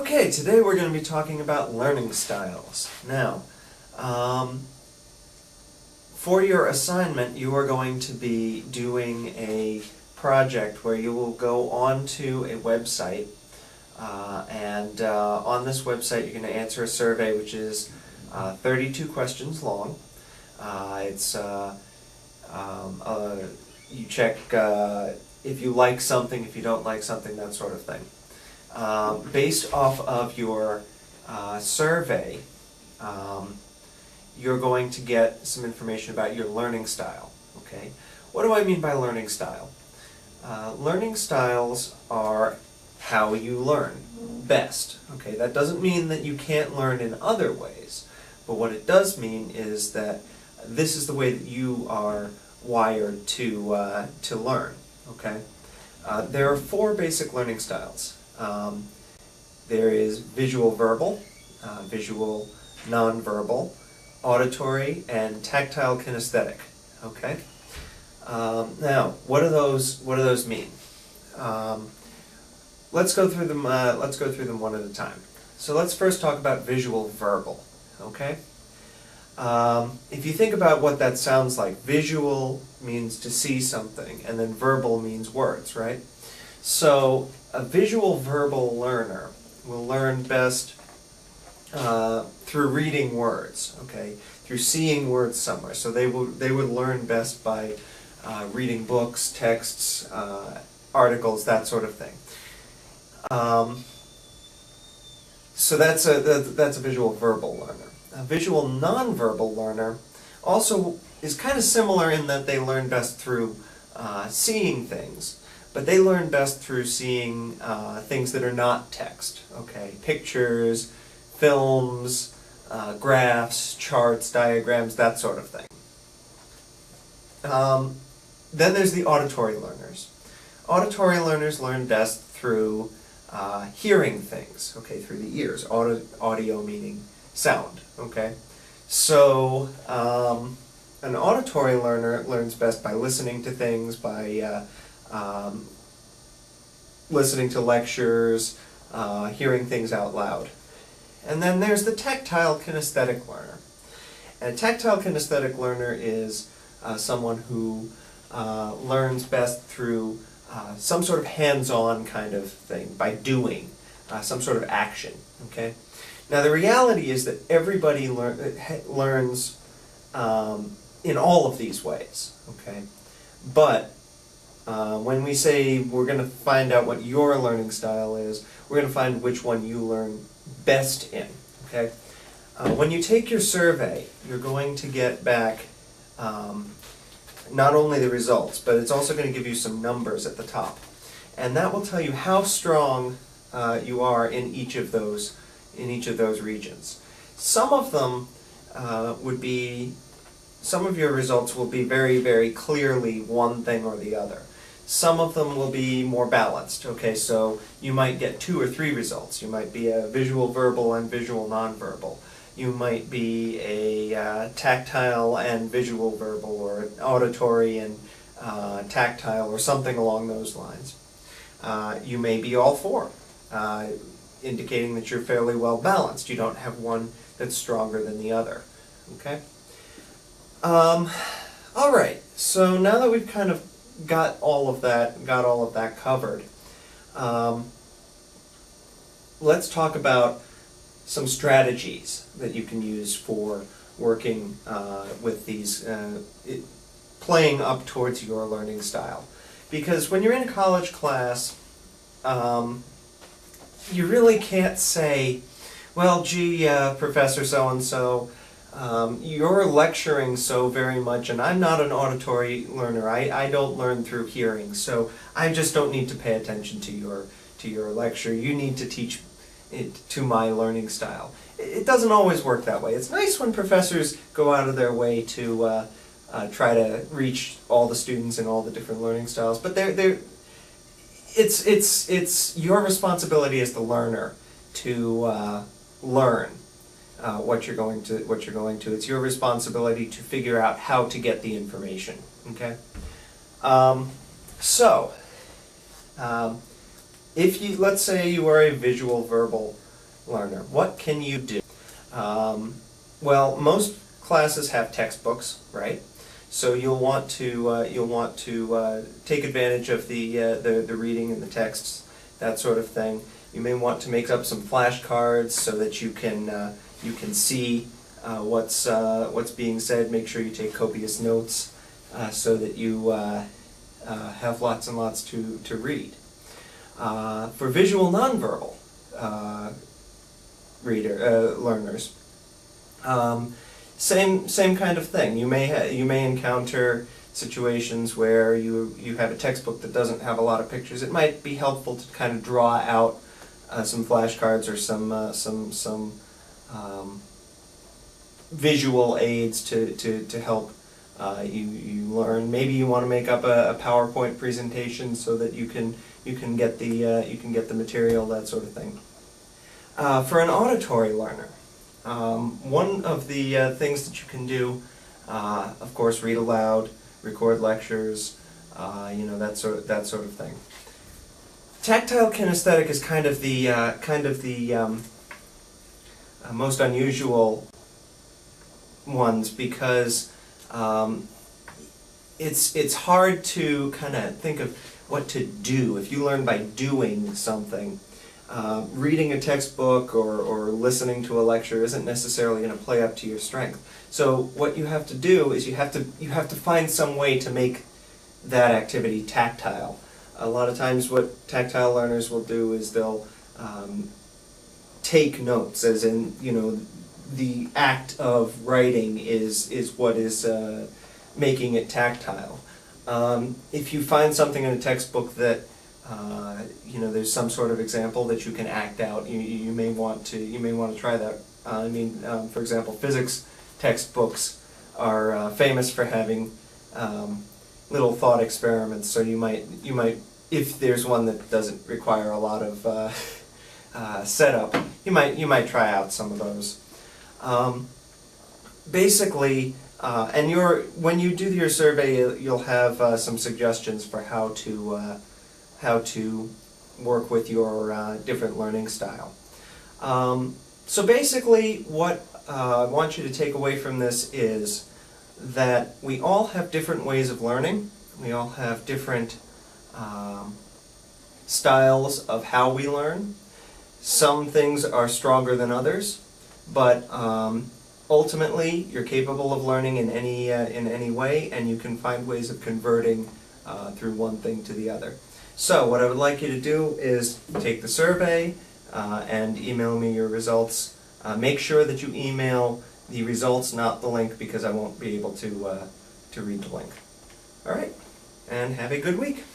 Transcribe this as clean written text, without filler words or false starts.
Okay, today we're going to be talking about learning styles. Now, for your assignment, you are going to be doing a project where you will go onto a website, and on this website you're going to answer a survey which is 32 questions long. You check if you like something, if you don't like something, that sort of thing. Based off of your survey, you're going to get some information about your learning style. Okay, what do I mean by learning style? Learning styles are how you learn best. Okay, that doesn't mean that you can't learn in other ways, but what it does mean is that this is the way that you are wired to learn. Okay, there are 4 basic learning styles. There is visual verbal, visual nonverbal, auditory, and tactile kinesthetic. Okay. Now, what do those mean? Let's go through them. Let's go through them one at a time. So let's first talk about visual verbal. Okay. If you think about what that sounds like, visual means to see something, and then verbal means words, right? So a visual verbal learner will learn best through reading words, okay, through seeing words somewhere. So they would learn best by reading books, texts, articles, that sort of thing. So that's a visual verbal learner. A visual nonverbal learner also is kind of similar in that they learn best through seeing things, but they learn best through seeing things that are not text, okay? Pictures, films, graphs, charts, diagrams, that sort of thing. Then there's the auditory learners. Auditory learners learn best through hearing things, okay, through the ears. Audio meaning sound, okay? So an auditory learner learns best by listening to things, by listening to lectures, hearing things out loud. And then there's the tactile kinesthetic learner. And a tactile kinesthetic learner is someone who learns best through some sort of hands-on kind of thing, by doing some sort of action, okay? Now the reality is that everybody learns in all of these ways, okay? But when we say we're going to find out what your learning style is, we're going to find which one you learn best in, okay? When you take your survey, you're going to get back not only the results, but it's also going to give you some numbers at the top. And that will tell you how strong you are in each of those regions. Some of them some of your results will be very, very clearly one thing or the other. Some of them will be more balanced, okay, so you might get 2 or 3 results. You might be a visual verbal and visual nonverbal. You might be a tactile and visual verbal, or an auditory and tactile, or something along those lines. You may be all 4, indicating that you're fairly well balanced. You don't have one that's stronger than the other, okay? All right, so now that we've kind of got all of that covered, let's talk about some strategies that you can use for working with these, playing up towards your learning style. Because when you're in a college class, you really can't say, well, gee, Professor so-and-so, you're lecturing so very much, and I'm not an auditory learner. I don't learn through hearing, so I just don't need to pay attention to your lecture. You need to teach it to my learning style. It doesn't always work that way. It's nice when professors go out of their way to try to reach all the students in all the different learning styles, but it's your responsibility as the learner to learn what you're going to. It's your responsibility to figure out how to get the information. Okay. If you, let's say you are a visual verbal learner. What can you do? Well, most classes have textbooks, right? So you'll want to take advantage of the reading and the texts, that sort of thing. You may want to make up some flashcards so that you can see what's being said. Make sure you take copious notes so that you have lots and lots to read. For visual nonverbal learners, same kind of thing. You may encounter situations where you have a textbook that doesn't have a lot of pictures. It might be helpful to kind of draw out some flashcards or some visual aids to help you learn. Maybe you want to make up a PowerPoint presentation so that you can get the material, that sort of thing. For an auditory learner, one of the things that you can do, of course, read aloud, record lectures, that sort of thing. Tactile kinesthetic is kind of the most unusual ones because it's hard to kind of think of what to do. If you learn by doing something, reading a textbook or listening to a lecture isn't necessarily going to play up to your strength. So what you have to do is you have to find some way to make that activity tactile. A lot of times what tactile learners will do is they'll take notes, as in, the act of writing is what is making it tactile. If you find something in a textbook that there's some sort of example that you can act out, you may want to try that. For example, physics textbooks are famous for having little thought experiments. So you might, if there's one that doesn't require a lot of setup, you might try out some of those. Basically, when you do your survey, you'll have some suggestions for how to work with your different learning style. So basically, what I want you to take away from this is that we all have different ways of learning. We all have different styles of how we learn. Some things are stronger than others, but ultimately you're capable of learning in any way, and you can find ways of converting through one thing to the other. So what I would like you to do is take the survey and email me your results. Make sure that you email the results, not the link, because I won't be able to read the link. All right, and have a good week.